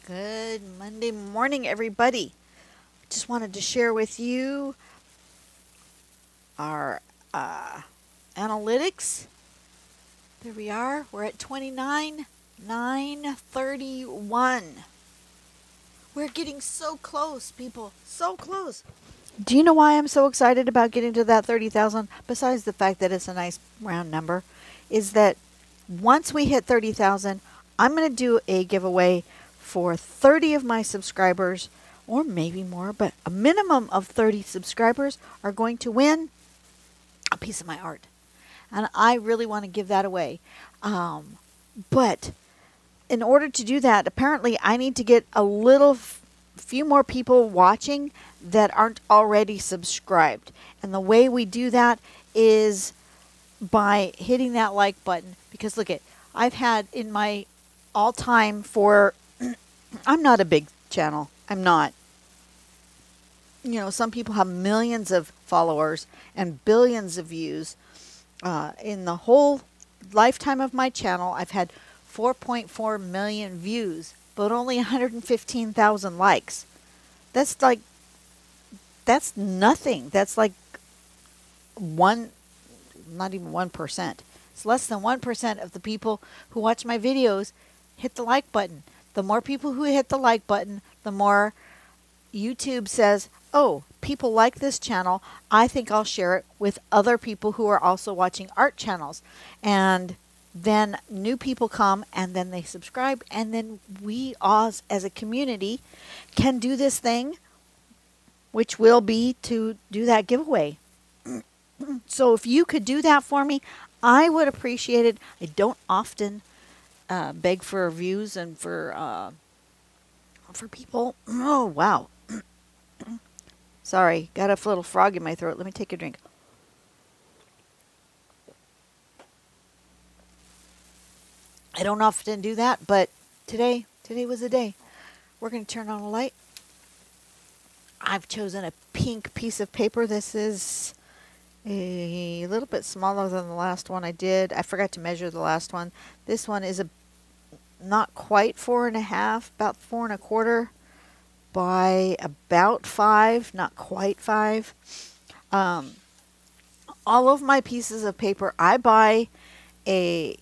Good Monday morning, everybody. Just wanted to share with you our analytics. There we are. We're at 29,931. We're getting so close, people. So close. Do you know why I'm so excited about getting to that 30,000? Besides the fact that it's a nice round number, is that once we hit 30,000, I'm going to do a giveaway for 30 of my subscribers, or maybe more, but a minimum of 30 subscribers are going to win a piece of my art. And I really want to give that away. But in order to do that, apparently I need to get a few more people watching that aren't already subscribed. And the way we do that is by hitting that like button. Because look I've had in my all time for, I'm not a big channel. I'm not. You know, some people have millions of followers and billions of views. In the whole lifetime of my channel, I've had 4.4 million views, but only 115,000 likes. That's nothing. That's like not even 1%. It's less than 1% of the people who watch my videos hit the like button. The more people who hit the like button, the more YouTube says, oh, people like this channel. I think I'll share it with other people who are also watching art channels. And then new people come and then they subscribe. And then we as a community can do this thing, which will be to do that giveaway. So if you could do that for me, I would appreciate it. I don't often beg for views and for people. Oh, wow. Sorry, got a little frog in my throat. Let me take a drink. I don't often do that, but today was the day. We're going to turn on a light. I've chosen a pink piece of paper. This is a little bit smaller than the last one I did. I forgot to measure the last one. This one is not quite 4.5, about 4.25 by about 5, not quite 5. All of my pieces of paper I buy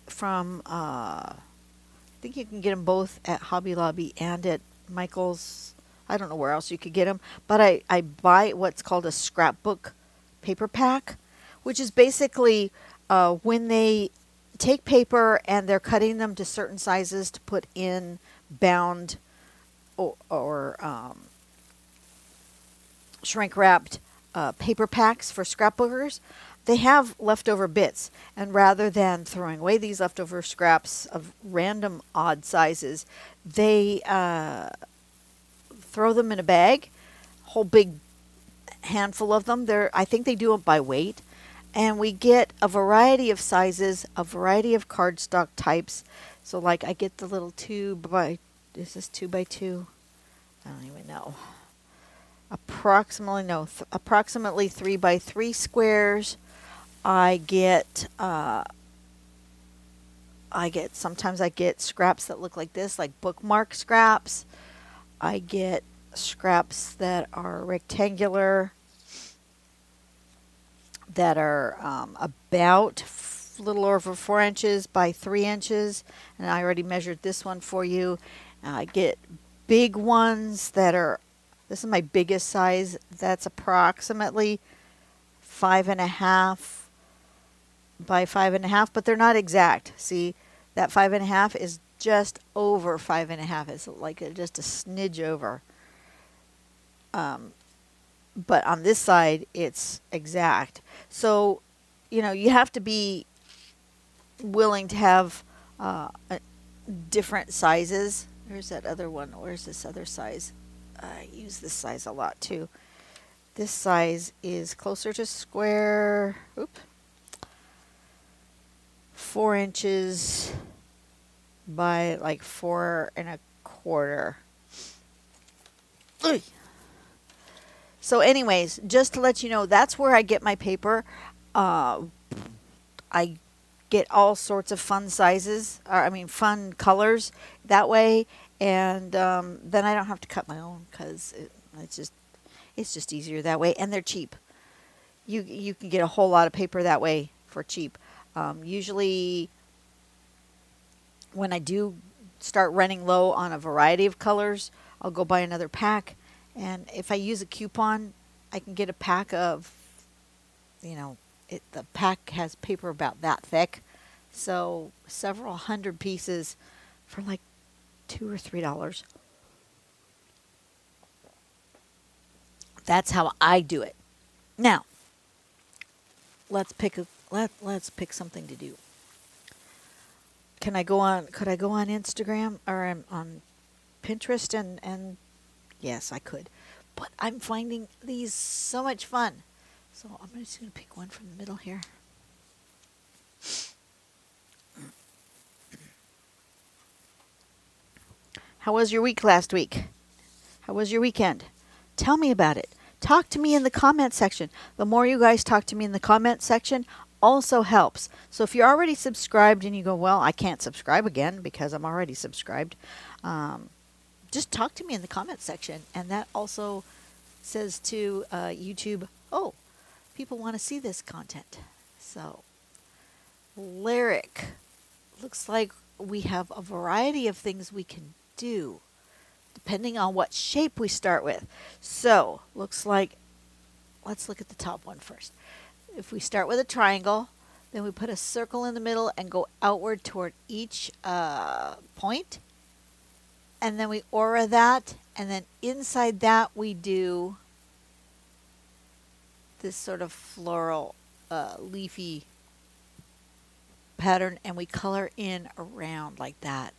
from I think you can get them both at Hobby Lobby and at Michael's. I don't know where else you could get them, but I buy what's called a scrapbook paper pack, which is basically when they take paper and they're cutting them to certain sizes to put in bound or shrink wrapped paper packs for scrapbookers. They have leftover bits, and rather than throwing away these leftover scraps of random odd sizes, they throw them in a bag, whole big handful of them. I think they do it by weight, and we get a variety of sizes, a variety of cardstock types. So like I get the little 2 by 2? I don't even know. Approximately 3 by 3 squares. Sometimes I get scraps that look like this, like bookmark scraps. I get scraps that are rectangular, that are about a little over 4 inches by 3 inches. And I already measured this one for you. I get big ones this is my biggest size. That's approximately 5.5 by 5.5, but they're not exact. See, that 5.5 is just over 5.5. It's like just a smidge over. But on this side, it's exact. So, you have to be willing to have different sizes. There's that other one. Where's this other size? I use this size a lot too. This size is closer to square. 4 inches by like 4.25. So anyways, just to let you know, that's where I get my paper. I get all sorts of fun sizes, fun colors that way. And then I don't have to cut my own because it's just easier that way, and they're cheap. You can get a whole lot of paper that way for cheap. Usually, when I do start running low on a variety of colors, I'll go buy another pack. And if I use a coupon, I can get a pack of, the pack has paper about that thick. So several hundred pieces for like $2 or $3. That's how I do it. Now, let's pick something to do. Could I go on Instagram or on Pinterest and yes, I could. But I'm finding these so much fun. So I'm just going to pick one from the middle here. How was your week last week? How was your weekend? Tell me about it. Talk to me in the comment section. The more you guys talk to me in the comment section also helps. So if you're already subscribed and you go, well, I can't subscribe again because I'm already subscribed, just talk to me in the comment section. And that also says to YouTube, oh, people want to see this content. So, Larik, looks like we have a variety of things we can do depending on what shape we start with. So, looks like, let's look at the top one first. If we start with a triangle, then we put a circle in the middle and go outward toward each point. And then we aura that, and then inside that we do this sort of floral, leafy pattern, and we color in around like that.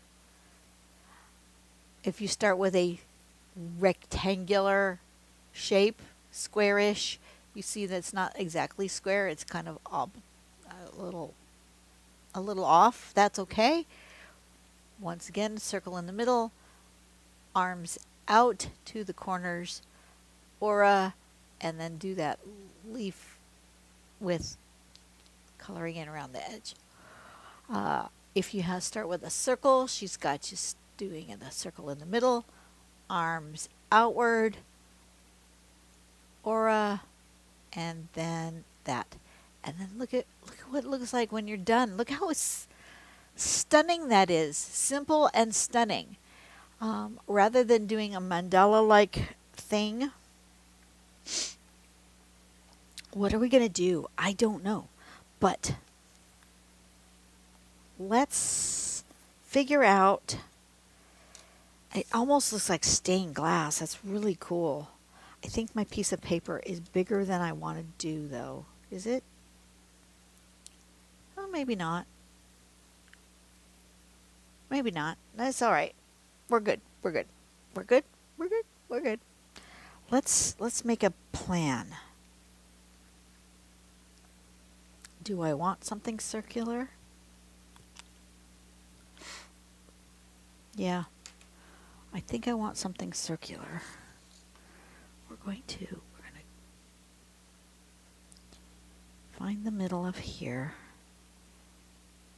If you start with a rectangular shape, squarish, you see that it's not exactly square, it's kind of a little off. That's okay. Once again, circle in the middle, arms out to the corners, aura, and then do that leaf with coloring in around the edge. If you start with a circle, she's got you doing the circle in the middle, arms outward, aura, and then that. And then look at what it looks like when you're done. Look how stunning that is. Simple and stunning. Rather than doing a mandala-like thing, what are we going to do? I don't know. But let's figure out. It almost looks like stained glass. That's really cool. I think my piece of paper is bigger than I want to do, though. Is it? Oh, maybe not. Maybe not. That's all right. We're good. We're good. We're good. We're good. We're good. Let's make a plan. Do I want something circular? Yeah. I think I want something circular. We're going to find the middle of here.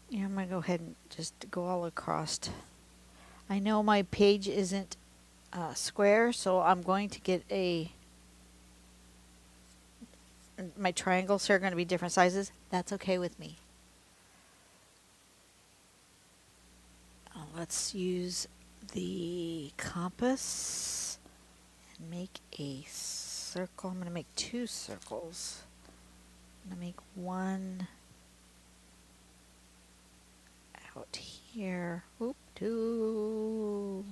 Yeah, I'm going to go ahead and just go all across. I know my page isn't square, so I'm going to get my triangles here are going to be different sizes. That's okay with me. Let's use the compass and make a circle. I'm going to make 2 circles. I'm going to make one out here. Oop, 2.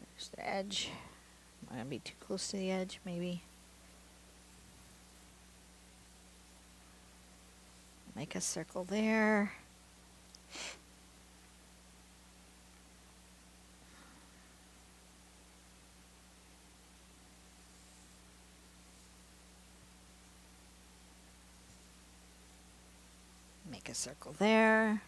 There's the edge. Am I going to be too close to the edge? Maybe. Make a circle there. Make a circle there.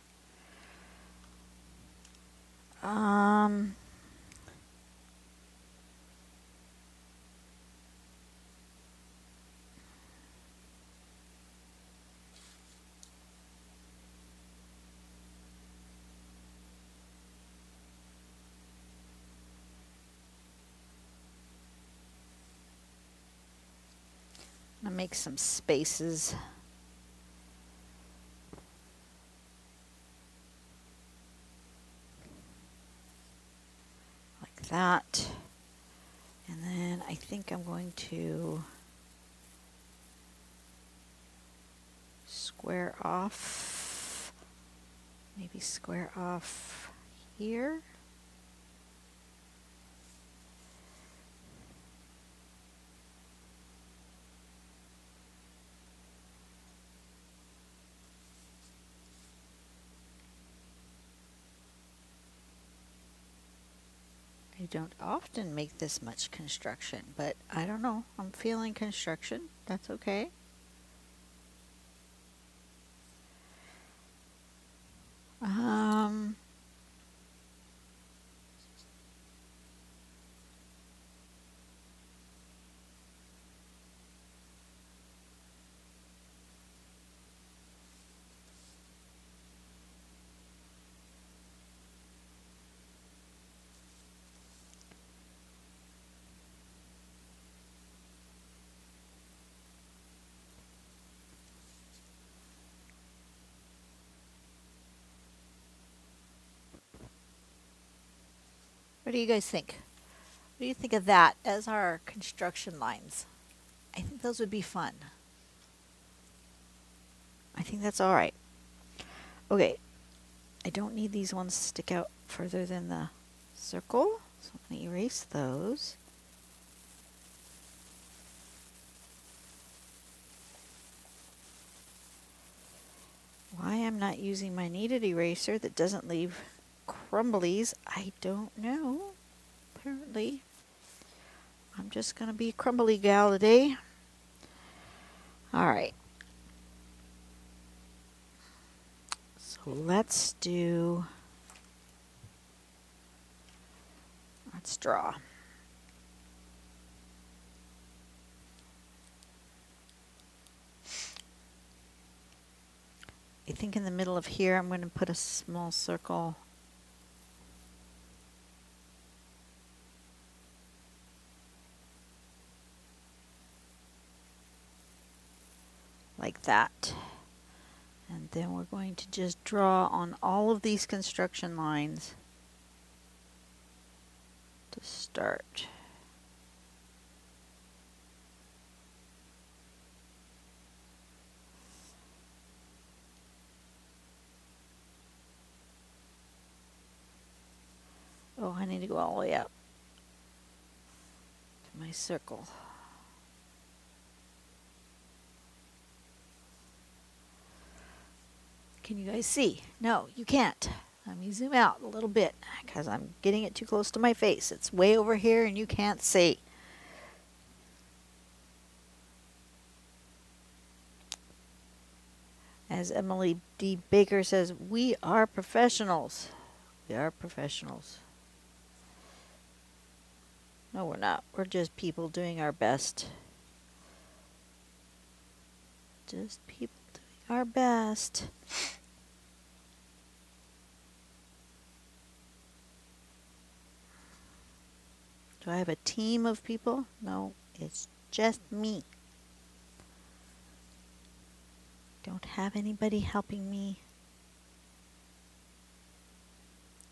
I'm going to make some spaces. Like that. And then I think I'm going to square off. Maybe square off here. I don't often make this much construction, but I don't know. I'm feeling construction. That's okay. What do you guys think? What do you think of that as our construction lines? I think those would be fun. I think that's all right. Okay, I don't need these ones to stick out further than the circle, so I'm going to erase those. Why I'm not using my kneaded eraser that doesn't leave crumblies, I don't know. Apparently, I'm just going to be a crumbly gal today. All right. So let's draw. I think in the middle of here, I'm going to put a small circle. Like that. And then we're going to just draw on all of these construction lines to start. Oh, I need to go all the way up to my circle. Can you guys see? No, you can't. Let me zoom out a little bit because I'm getting it too close to my face. It's way over here and you can't see. As Emily D. Baker says, we are professionals. We are professionals. No, we're not. We're just people doing our best. Just people doing our best. Do I have a team of people? No, it's just me. Don't have anybody helping me.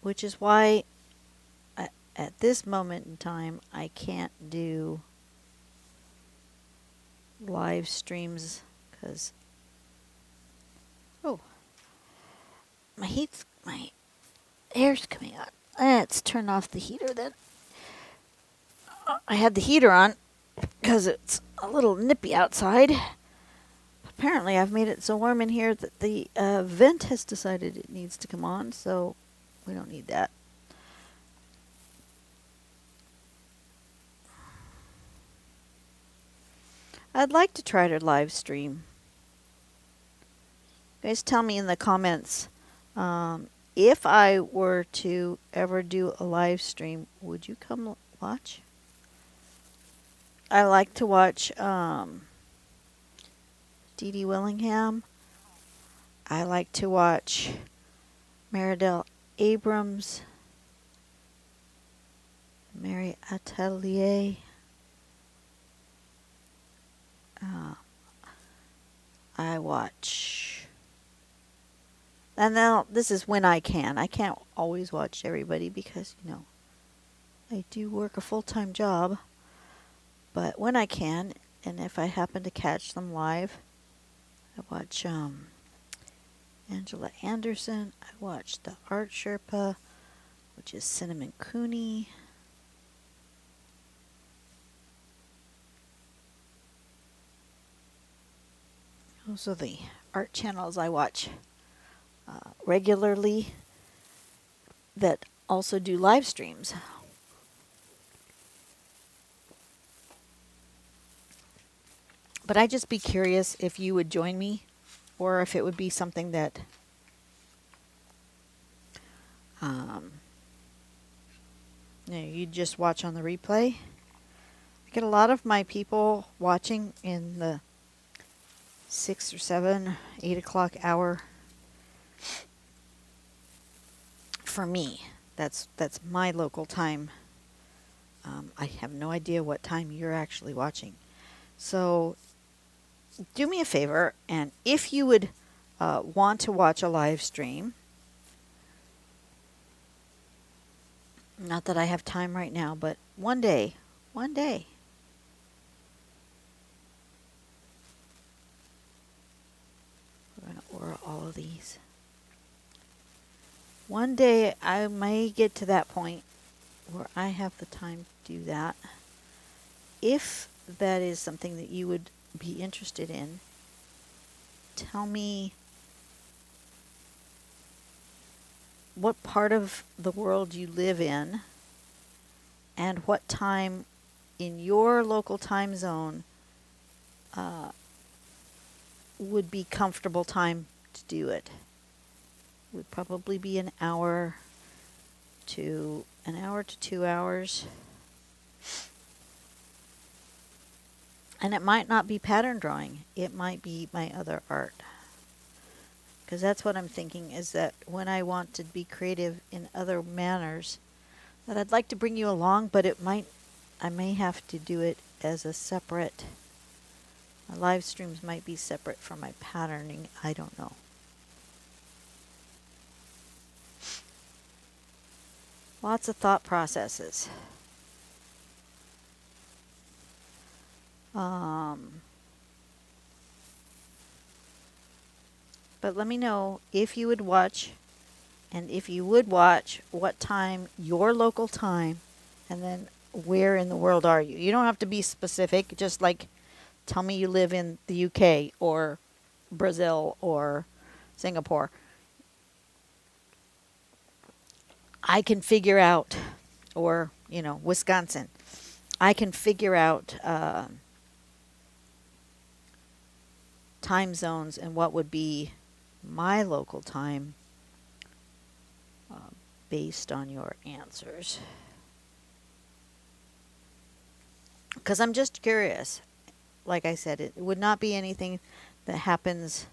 Which is why at this moment in time I can't do live streams because my air's coming on. Let's turn off the heater then. I had the heater on because it's a little nippy outside. Apparently I've made it so warm in here that the vent has decided it needs to come on, so we don't need that. I'd like to try to live stream. You guys tell me in the comments if I were to ever do a live stream, would you come watch? I like to watch Dee Dee Willingham. I like to watch Meridell Abrams, Mary Atelier. I watch. And now this is when I can. I can't always watch everybody because, I do work a full-time job. But when I can, and if I happen to catch them live, I watch Angela Anderson. I watch the Art Sherpa, which is Cinnamon Cooney. Those are the art channels I watch regularly that also do live streams. But I'd just be curious if you would join me or if it would be something that you'd just watch on the replay. I get a lot of my people watching in the 6 or 7, 8 o'clock hour. For me, that's my local time. I have no idea what time you're actually watching. So do me a favor, and if you would want to watch a live stream, not that I have time right now, but one day, we're going to order all of these. One day I may get to that point where I have the time to do that. If that is something that you would be interested in, tell me what part of the world you live in and what time in your local time zone would be comfortable time to do it. Would probably be an hour to 2 hours. And it might not be pattern drawing. It might be my other art. Because that's what I'm thinking, is that when I want to be creative in other manners, that I'd like to bring you along, but I may have to do it as a separate. My live streams might be separate from my patterning. I don't know. Lots of thought processes. But let me know if you would watch, and if you would watch, what time, your local time, and then where in the world are you. You don't have to be specific, just like tell me you live in the UK or Brazil or Singapore. I can figure out, or, Wisconsin. I can figure out time zones and what would be my local time based on your answers. Because I'm just curious. Like I said, it would not be anything that happens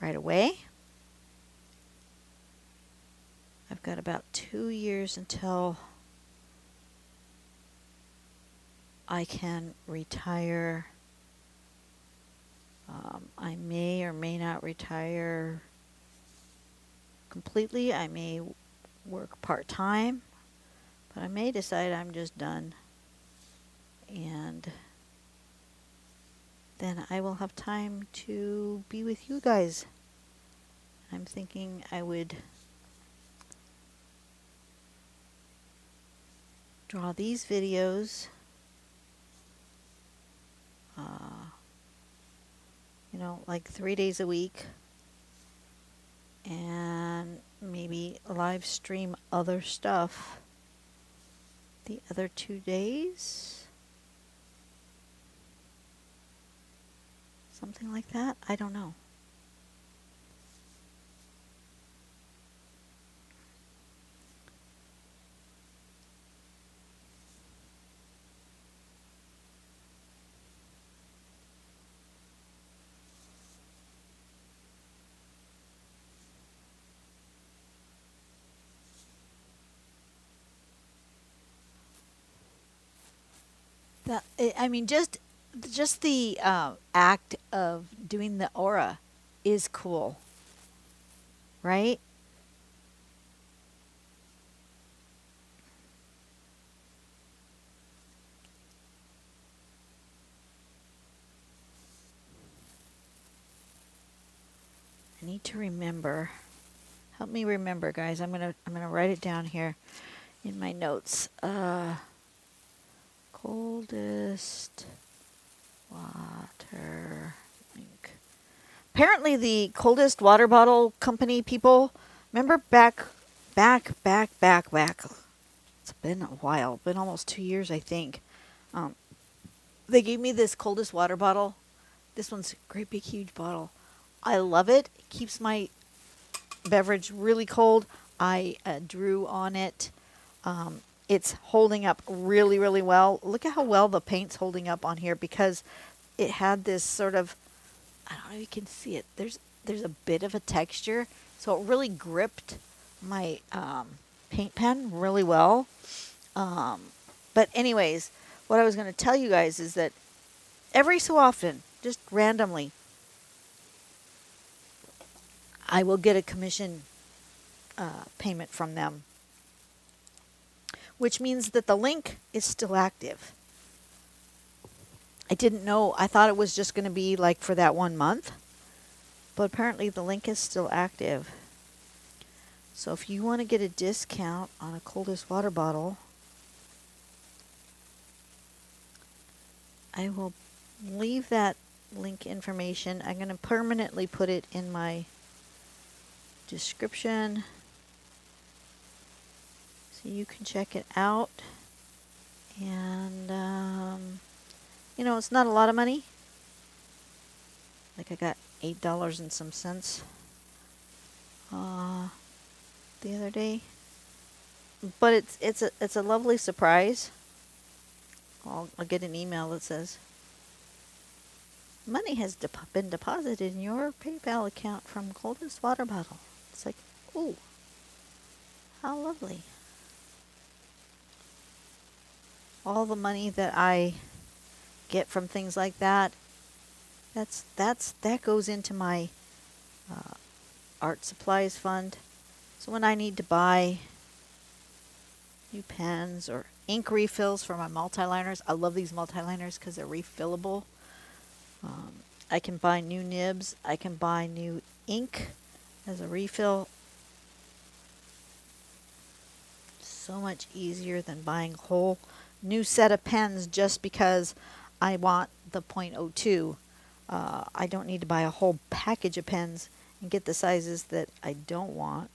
right away. I've got about 2 years until I can retire. I may or may not retire completely. I may work part-time, but I may decide I'm just done. And then I will have time to be with you guys. I'm thinking I would draw these videos, like 3 days a week, and maybe live stream other stuff the other 2 days. Something like that. I don't know. Just Just the act of doing the aura is cool, right? I need to remember. Help me remember, guys. I'm gonna write it down here in my notes. Coldest water link. Apparently, the coldest water bottle company people. Remember back. It's been a while. Been almost 2 years, I think. Um, they gave me this coldest water bottle. This one's a great big huge bottle. I love it. It keeps my beverage really cold. I drew on it. It's holding up really, really well. Look at how well the paint's holding up on here because it had this sort of, I don't know if you can see it. There's a bit of a texture, so it really gripped my paint pen really well. Um, but anyways, what I was going to tell you guys is that every so often, just randomly, I will get a commission payment from them, which means that the link is still active. I didn't know. I thought it was just going to be like for that 1 month, but apparently the link is still active. So if you want to get a discount on a coldest water bottle, I will leave that link information. I'm going to permanently put it in my description so you can check it out. And, it's not a lot of money. Like I got $8 and some cents the other day. But it's a lovely surprise. I'll get an email that says, money has been deposited in your PayPal account from Coldest Water Bottle. It's like, ooh, how lovely. All the money that I get from things like that, that goes into my art supplies fund. So when I need to buy new pens or ink refills for my multiliners, I love these multiliners because they're refillable. I can buy new nibs. I can buy new ink as a refill. So much easier than buying a whole new set of pens just because I want the .02. I don't need to buy a whole package of pens and get the sizes that I don't want.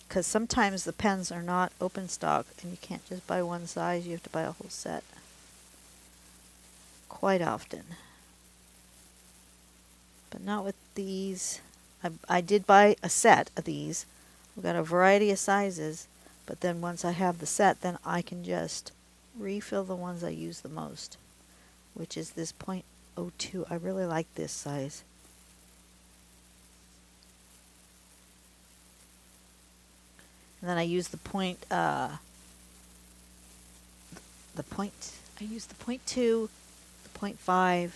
Because sometimes the pens are not open stock and you can't just buy one size, you have to buy a whole set. Quite often. But not with these. I did buy a set of these. I've got a variety of sizes, but then once I have the set, then I can just refill the ones I use the most, which is this .02. I really like this size. And then I use the I use the .2, the .5,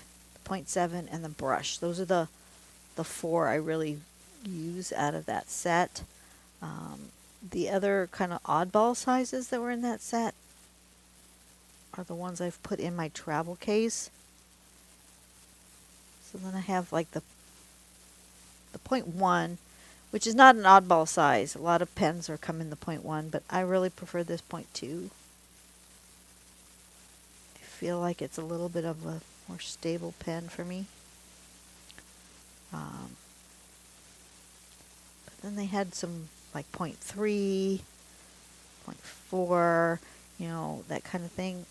the .7, and the brush. Those are the four I really use out of that set. The other kind of oddball sizes that were in that set are the ones I've put in my travel case. So then I have like the .1, which is not an oddball size. A lot of pens are come in the .1, but I really prefer this .2. I feel like it's a little bit of a more stable pen for me. But then they had some like .3, .4, that kind of thing.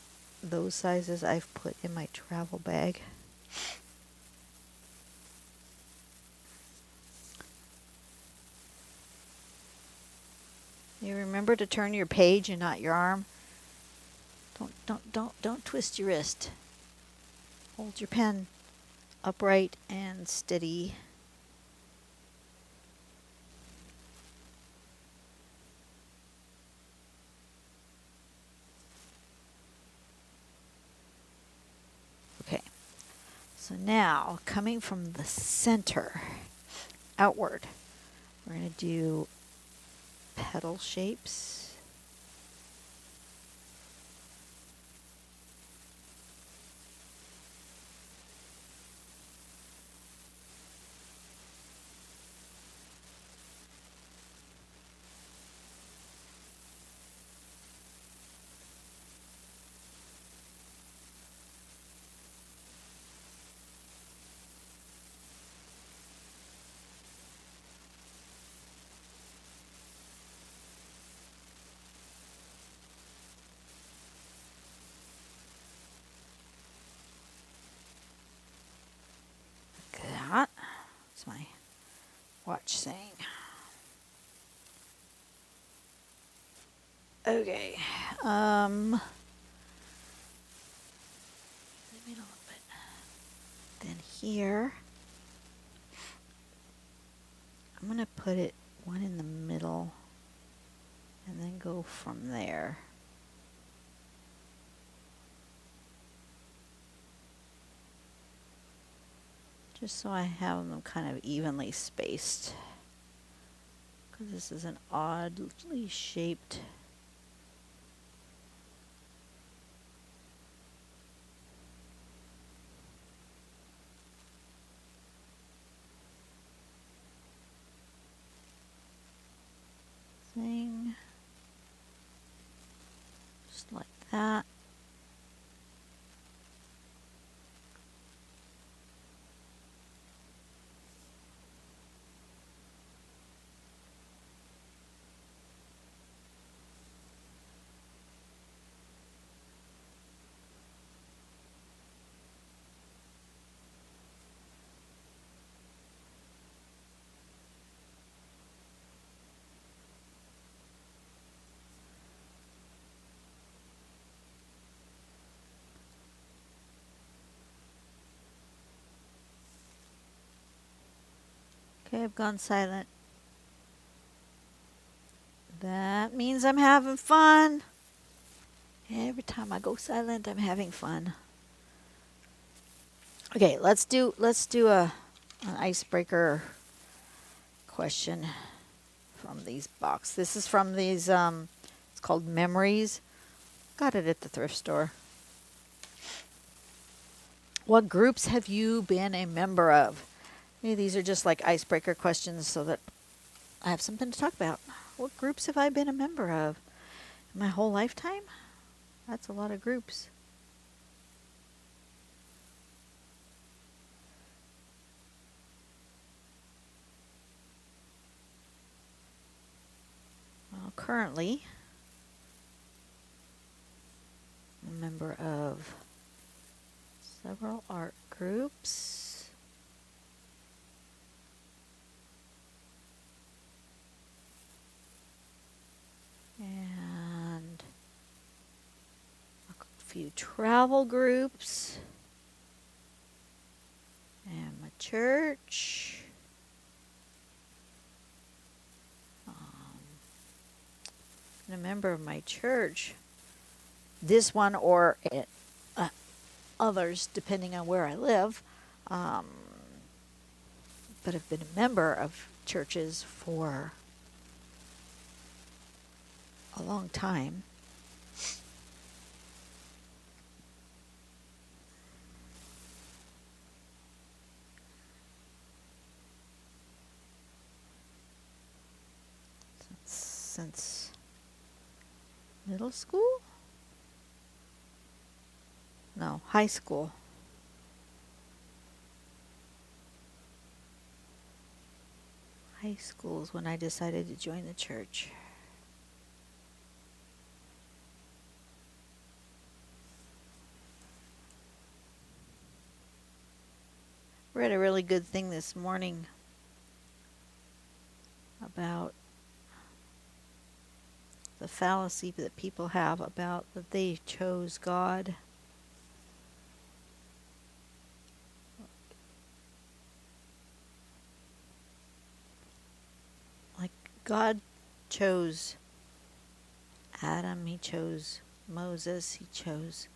Those sizes I've put in my travel bag. You remember to turn your page and not your arm. Don't twist your wrist. Hold your pen upright and steady. So now, coming from the center outward, we're going to do petal shapes. That. That's my watch saying. Okay. Leave it a little bit. Then here, I'm going to put it one in the middle and then go from there. Just so I have them kind of evenly spaced. Because this is an oddly shaped thing. Just like that. Okay, I've gone silent. That means I'm having fun. Every time I go silent, I'm having fun. Okay, let's do an icebreaker question from these box. This is from these it's called Memories. Got it at the thrift store. What groups have you been a member of? Maybe these are just like icebreaker questions so that I have something to talk about. What groups have I been a member of? My whole lifetime? That's a lot of groups. Well, currently, I'm a member of several art groups. And a few travel groups. And my church. A member of my church. This one or others, depending on where I live. But I've been a member of churches for a long time. Since middle school? No, high school. High school is when I decided to join the church. Read a really good thing this morning about the fallacy that people have about that they chose God. Like God chose Adam, he chose Moses, he chose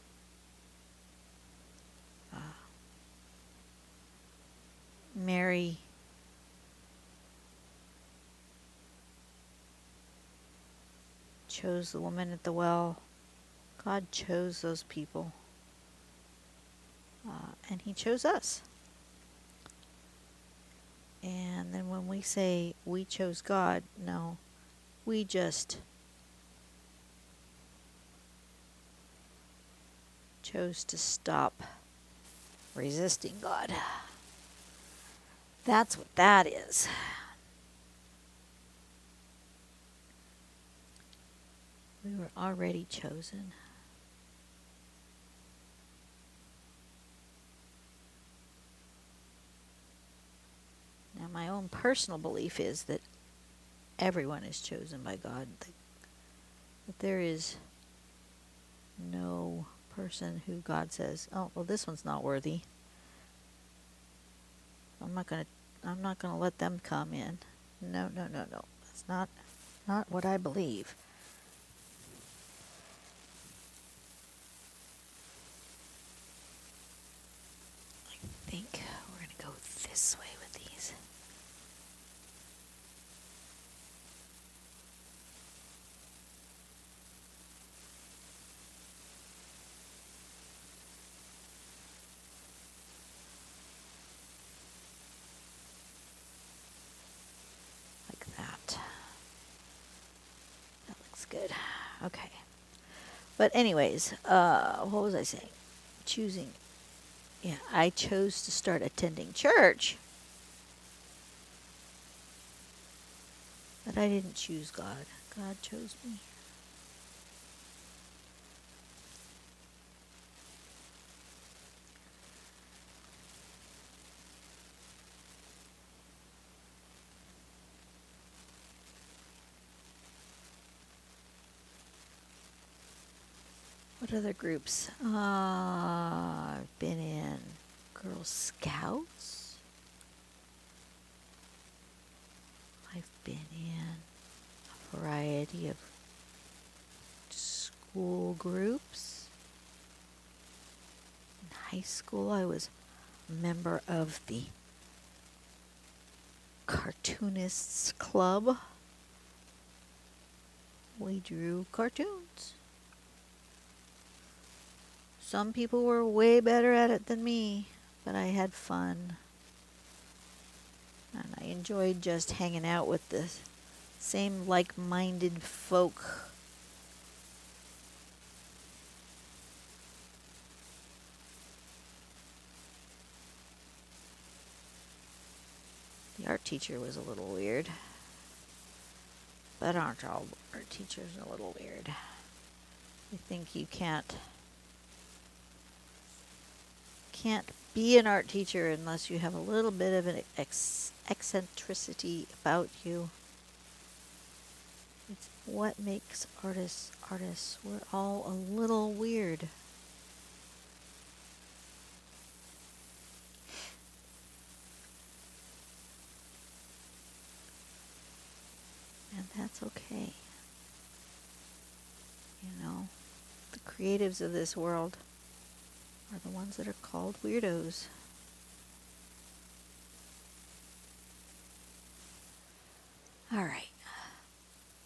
Mary chose the woman at the well. God chose those people. And He chose us. And then when we say we chose God, no, we just chose to stop resisting God. That's what that is. We were already chosen. Now, my own personal belief is that everyone is chosen by God. That there is no person who God says, "Oh, well, this one's not worthy. I'm not gonna let them come in." No. That's not what I believe. I think we're gonna go this way with these. Like that. That looks good. Okay. But anyways, what was I saying? Choosing. Yeah, I chose to start attending church. But I didn't choose God. God chose me. What other groups? I've been in Girl Scouts. I've been in a variety of school groups. In high school, I was a member of the Cartoonists Club. We drew cartoons. Some people were way better at it than me, but I had fun. And I enjoyed just hanging out with the same like-minded folk. The art teacher was a little weird. But aren't all art teachers a little weird? I think you can't be an art teacher unless you have a little bit of an eccentricity about you. It's what makes artists artists. We're all a little weird. And that's okay. You know, the creatives of this world are the ones that are called weirdos. All right.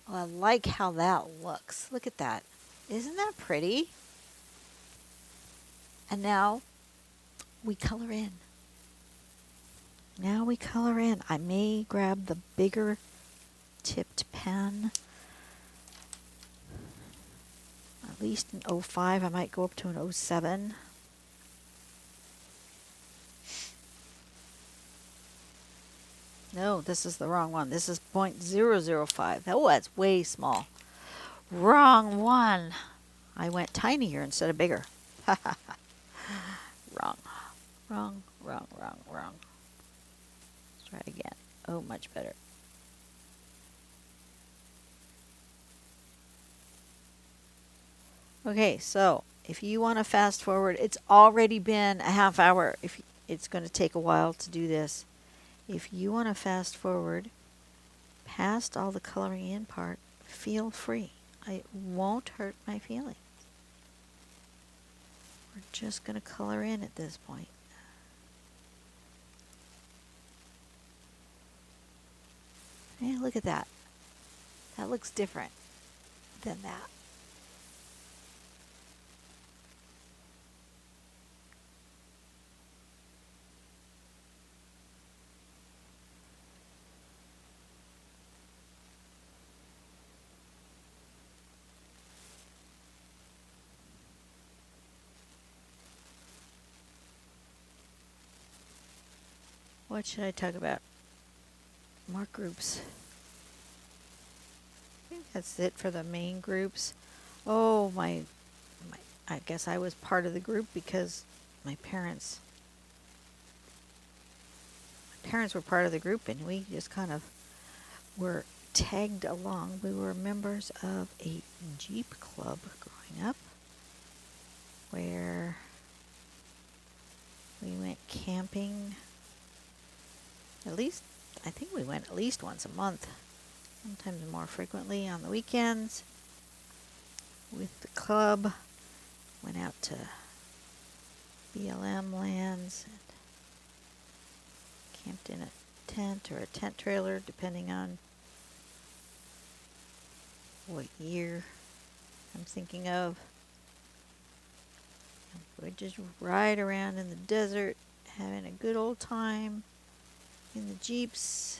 Well, I like how that looks. Look at that. Isn't that pretty? And now we color in. Now we color in. I may grab the bigger tipped pen. At least an 05. I might go up to an 07. No, this is the wrong one. This is .005. Oh, that's way small. Wrong one. I went tinier instead of bigger. Wrong. Wrong. Let's try again. Oh, much better. Okay, so if you want to fast forward, it's already been a half hour. If it's going to take a while to do this. If you want to fast forward past all the coloring in part, feel free. It won't hurt my feelings. We're just going to color in at this point. Hey, look at that. That looks different than that. What should I talk about? More groups. I think that's it for the main groups. Oh, I guess I was part of the group because my parents were part of the group, and we just kind of were tagged along. We were members of a Jeep club growing up where we went camping. At least, I think we went at least once a month, sometimes more frequently on the weekends with the club. Went out to BLM lands and camped in a tent or a tent trailer, depending on what year I'm thinking of. We'd just ride around in the desert, having a good old time in the Jeeps.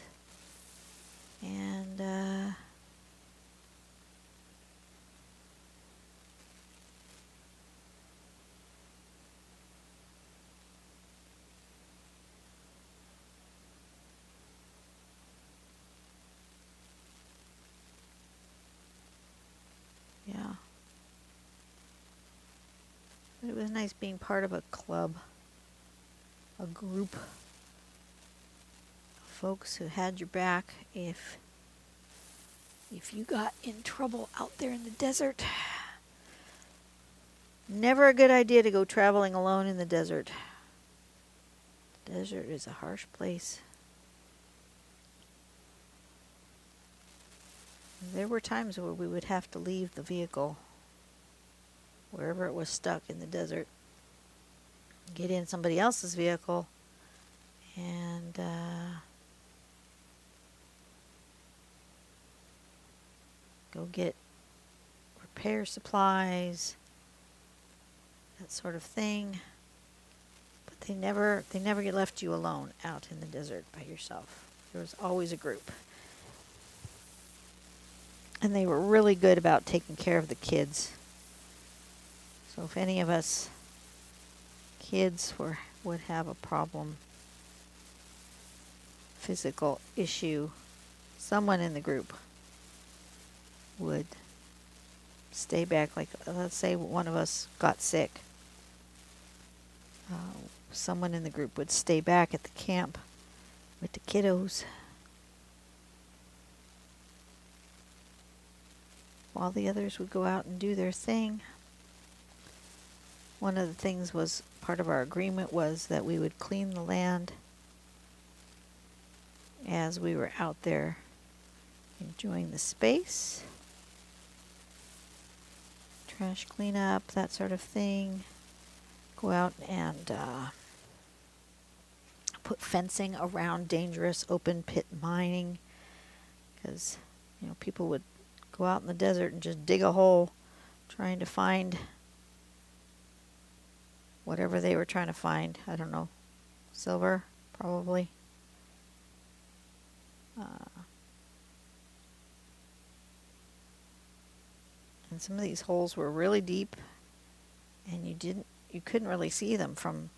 And yeah. But it was nice being part of a club, a group of folks who had your back if you got in trouble out there in the desert. Never a good idea to go traveling alone in the desert. The desert is a harsh place. There were times where we would have to leave the vehicle wherever it was stuck in the desert, get in somebody else's vehicle, and go get repair supplies, that sort of thing. But they never left you alone out in the desert by yourself. There was always a group. And they were really good about taking care of the kids. So if any of us kids would have a problem, physical issue, someone in the group would stay back. Like, let's say one of us got sick. Someone in the group would stay back at the camp with the kiddos while the others would go out and do their thing. One of the things was, part of our agreement was that we would clean the land as we were out there enjoying the space. Trash cleanup, that sort of thing. Go out and put fencing around dangerous open pit mining, because people would go out in the desert and just dig a hole trying to find whatever they were trying to find. I don't know, silver probably. And some of these holes were really deep, and you couldn't really see them from,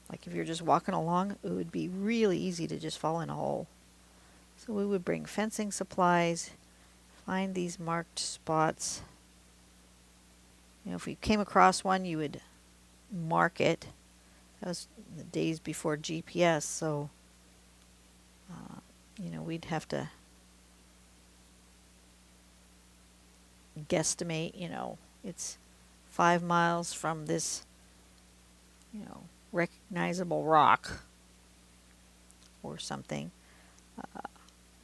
like, if you're just walking along, it would be really easy to just fall in a hole. So we would bring fencing supplies, find these marked spots. If you came across one, you would mark it. That was the days before GPS, so we'd have to guesstimate, it's 5 miles from this, recognizable rock or something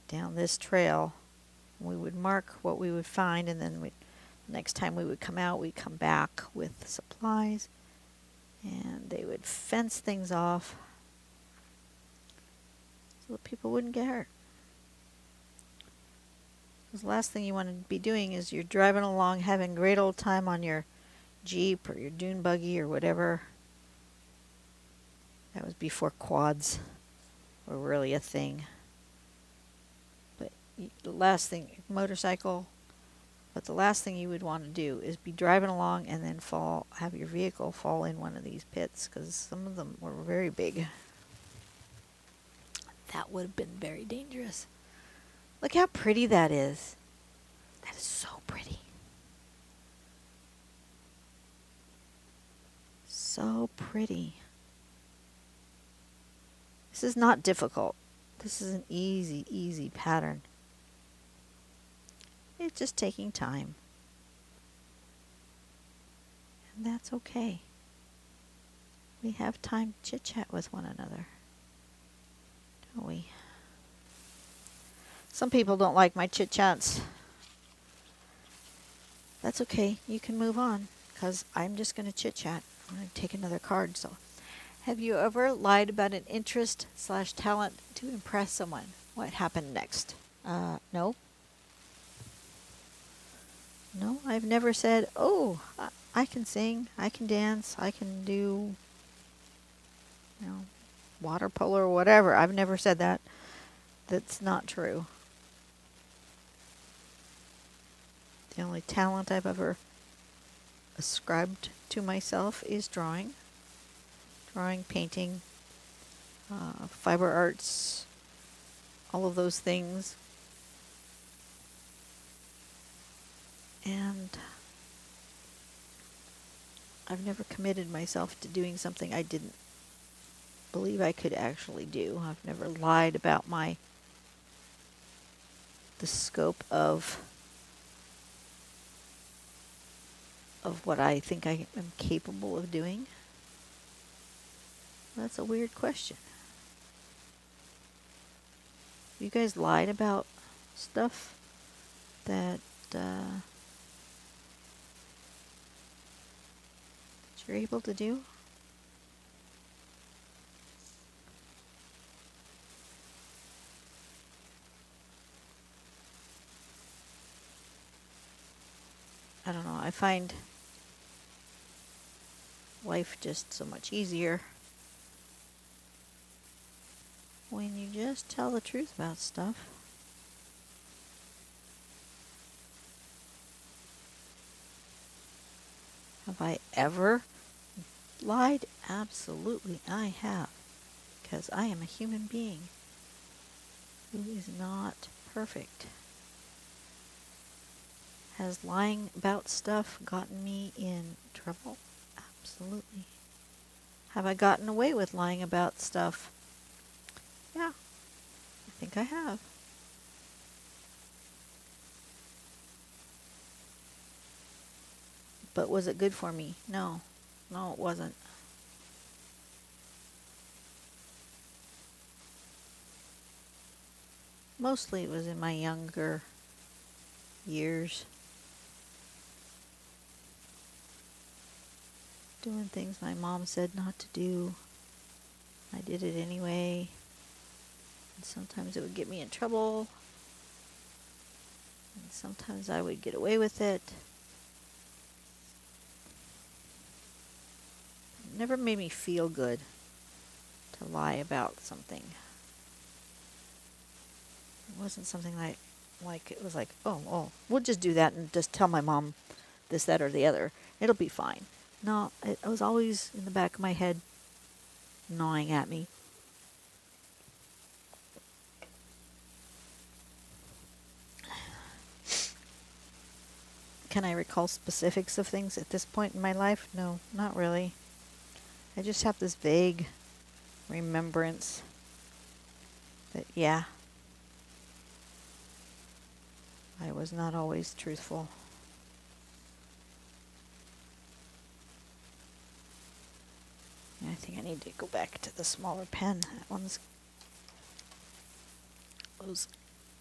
down this trail. We would mark what we would find, and then next time we would come out, we'd come back with supplies, and they would fence things off so that people wouldn't get hurt. Because the last thing you want to be doing is you're driving along having a great old time on your Jeep or your dune buggy or whatever. That was before quads were really a thing. But the last thing, motorcycle, but the last thing you would want to do is be driving along and then have your vehicle fall in one of these pits, because some of them were very big. That would have been very dangerous. Look how pretty that is. That is so pretty. So pretty. This is not difficult. This is an easy, easy pattern. It's just taking time. And that's okay. We have time to chit-chat with one another, don't we? Some people don't like my chit-chats. That's okay. You can move on, because I'm just going to chit-chat. I'm going to take another card. So, have you ever lied about an interest/talent to impress someone? What happened next? No. No, I've never said, oh, I can sing, I can dance, I can do, water polo or whatever. I've never said that. That's not true. The only talent I've ever ascribed to myself is drawing. Drawing, painting, fiber arts, all of those things. And I've never committed myself to doing something I didn't believe I could actually do. I've never lied about the scope of what I think I am capable of doing. That's a weird question. You guys lied about stuff that you're able to do? I don't know. I find life just so much easier when you just tell the truth about stuff. Have I ever lied? Absolutely, I have. Because I am a human being who is not perfect. Has lying about stuff gotten me in trouble? Absolutely. Have I gotten away with lying about stuff? Yeah, I think I have. But was it good for me? No. No, it wasn't. Mostly it was in my younger years. Doing things my mom said not to do. I did it anyway. And sometimes it would get me in trouble. And sometimes I would get away with it. It never made me feel good to lie about something. It wasn't something like it was like, oh, we'll just do that and just tell my mom this, that, or the other. It'll be fine. No, it was always in the back of my head, gnawing at me. Can I recall specifics of things at this point in my life? No, not really. I just have this vague remembrance that, yeah, I was not always truthful. I think I need to go back to the smaller pen. Those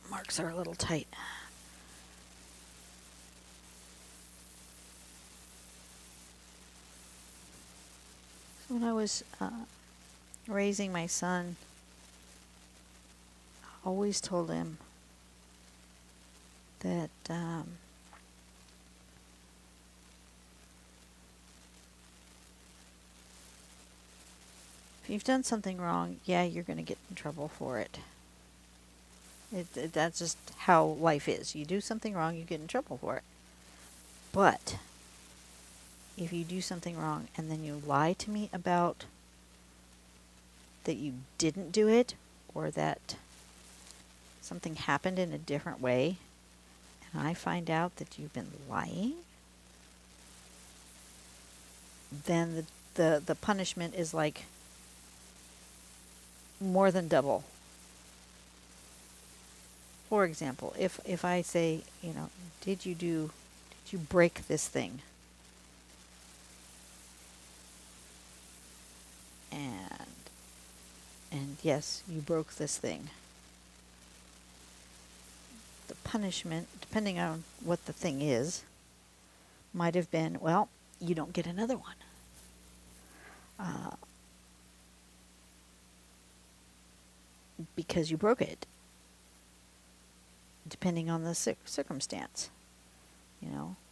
marks are a little tight. So when I was raising my son, I always told him that if you've done something wrong, yeah, you're going to get in trouble for it. That's just how life is. You do something wrong, you get in trouble for it. But if you do something wrong and then you lie to me about that you didn't do it, or that something happened in a different way, and I find out that you've been lying, then the punishment is like more than double. For example, if I say, did you break this thing? And yes, you broke this thing. The punishment, depending on what the thing is, might have been, well, you don't get another one. Because you broke it. Depending on the circumstance,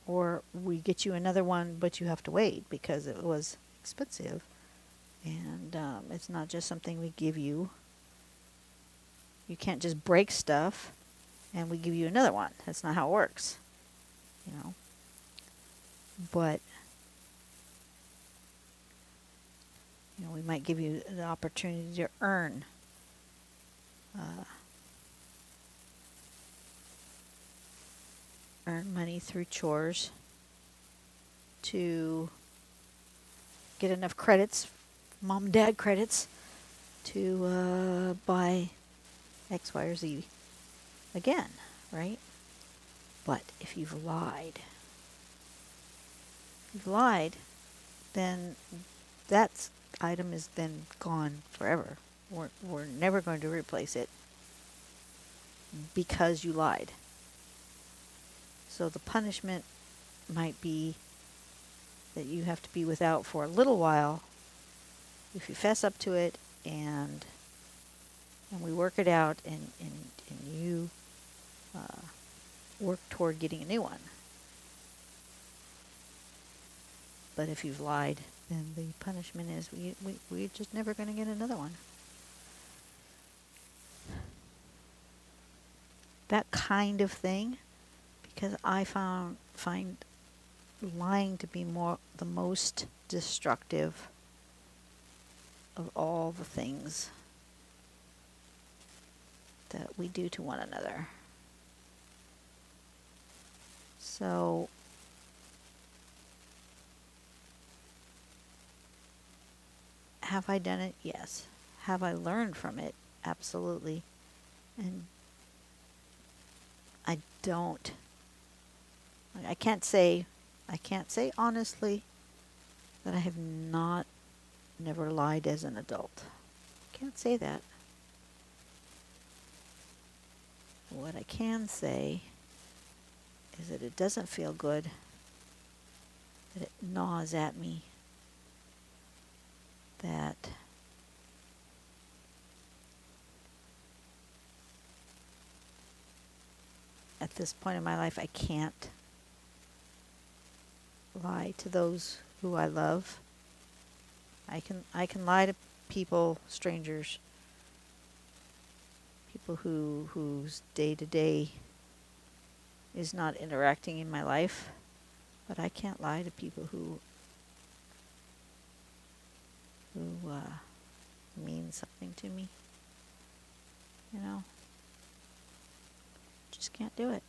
or we get you another one, but you have to wait because it was expensive, and it's not just something we give you. You can't just break stuff and we give you another one. That's not how it works, But, we might give you the opportunity to earn money through chores to get enough credits, mom and dad credits, to buy X, Y, or Z again, right? But if you've lied, then that item is then gone forever. We're never going to replace it because you lied. So the punishment might be that you have to be without for a little while if you fess up to it, and we work it out, and you work toward getting a new one. But if you've lied, then the punishment is we're just never going to get another one. That kind of thing, because I find lying to be the most destructive of all the things that we do to one another. So have I done it? Yes. Have I learned from it? Absolutely. And I can't say honestly that I have never lied as an adult. Can't say that. What I can say is that it doesn't feel good, that it gnaws at me, that at this point in my life I can't lie to those who I love. I can lie to people, strangers, people whose day-to-day is not interacting in my life, but I can't lie to people who mean something to me. Just can't do it.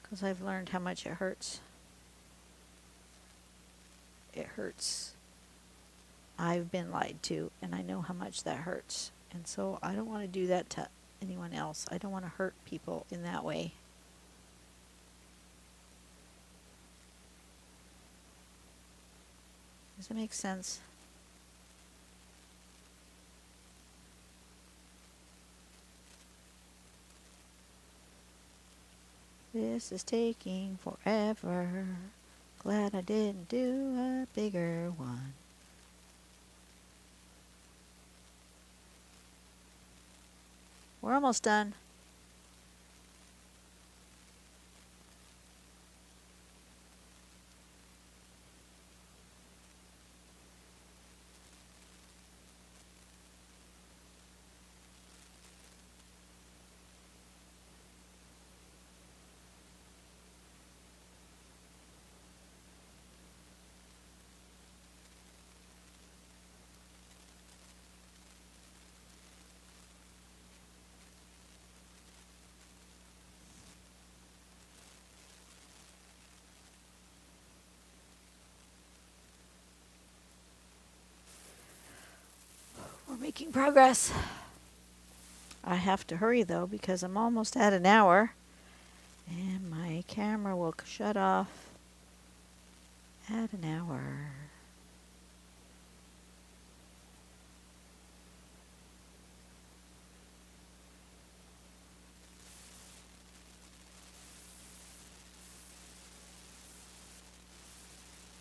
Because I've learned how much it hurts. It hurts. I've been lied to, and I know how much that hurts. And so I don't want to do that to anyone else. I don't want to hurt people in that way. Does that make sense? This is taking forever. Glad I didn't do a bigger one. We're almost done. We're making progress. I have to hurry though because I'm almost at an hour and my camera will shut off at an hour.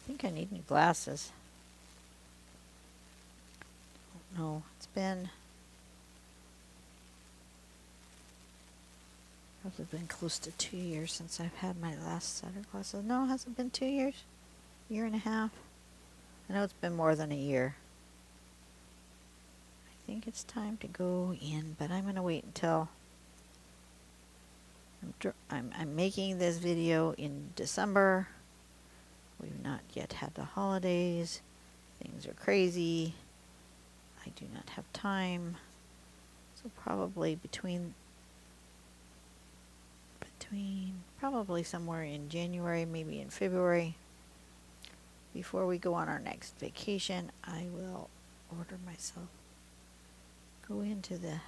I think I need new glasses. No, it's been probably been close to 2 years since I've had my last set of glasses. No, it hasn't been 2 years. Year and a half. I know it's been more than a year. I think it's time to go in, but I'm going to wait until I'm making this video in December. We've not yet had the holidays. Things are crazy. I do not have time. So probably between probably somewhere in January, maybe in February, before we go on our next vacation, I will order myself, go into the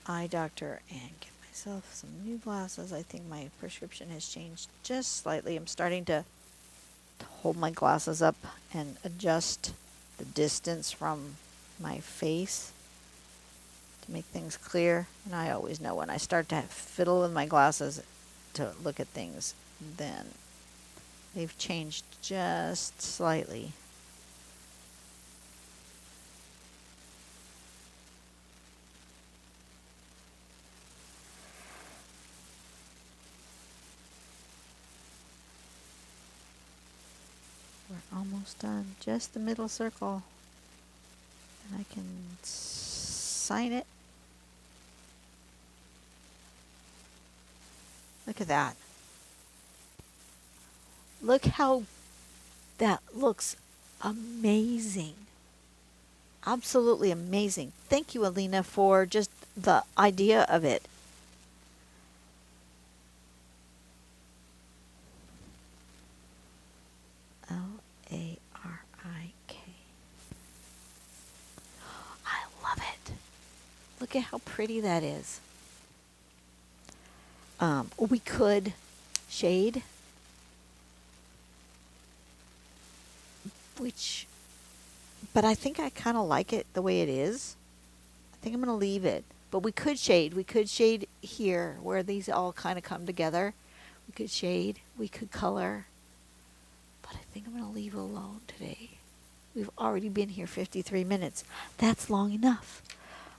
eye doctor and get myself some new glasses. I think my prescription has changed just slightly. I'm starting to hold my glasses up and adjust the distance from my face to make things clear. And I always know when I start to fiddle with my glasses to look at things, then they've changed just slightly. We're almost done. Just the middle circle. And I can sign it. Look at that. Look how that looks amazing. Absolutely amazing. Thank you, Alina, for just the idea of it. Larik. I love it. Look at how pretty that is. We could shade, but I think I kind of like it the way it is. I think I'm going to leave it, but we could shade. We could shade here where these all kind of come together. We could shade, we could color, but I think I'm going to leave it alone today. We've already been here 53 minutes. That's long enough.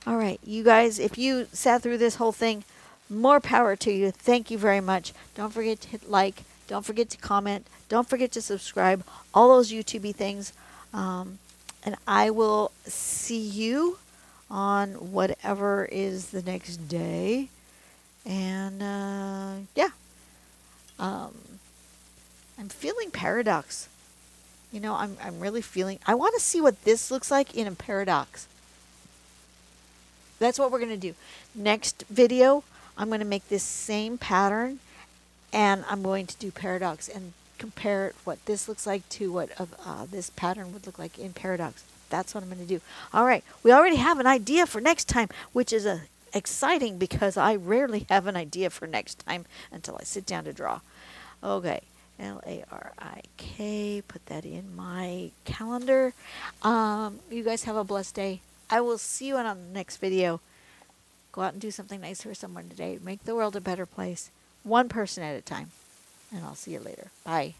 All right, you guys, if you sat through this whole thing, more power to you. Thank you very much. Don't forget to hit like. Don't forget to comment. Don't forget to subscribe. All those YouTube things. And I will see you on whatever is the next day. And yeah. I'm feeling paradox. You know, I'm really feeling. I want to see what this looks like in a paradox. That's what we're going to do. Next video, I'm going to make this same pattern, and I'm going to do paradox and compare what this looks like to what this pattern would look like in paradox. That's what I'm going to do. All right. We already have an idea for next time, which is exciting because I rarely have an idea for next time until I sit down to draw. Okay. Larik. Put that in my calendar. You guys have a blessed day. I will see you on the next video. Go out and do something nice for someone today. Make the world a better place. One person at a time. And I'll see you later. Bye.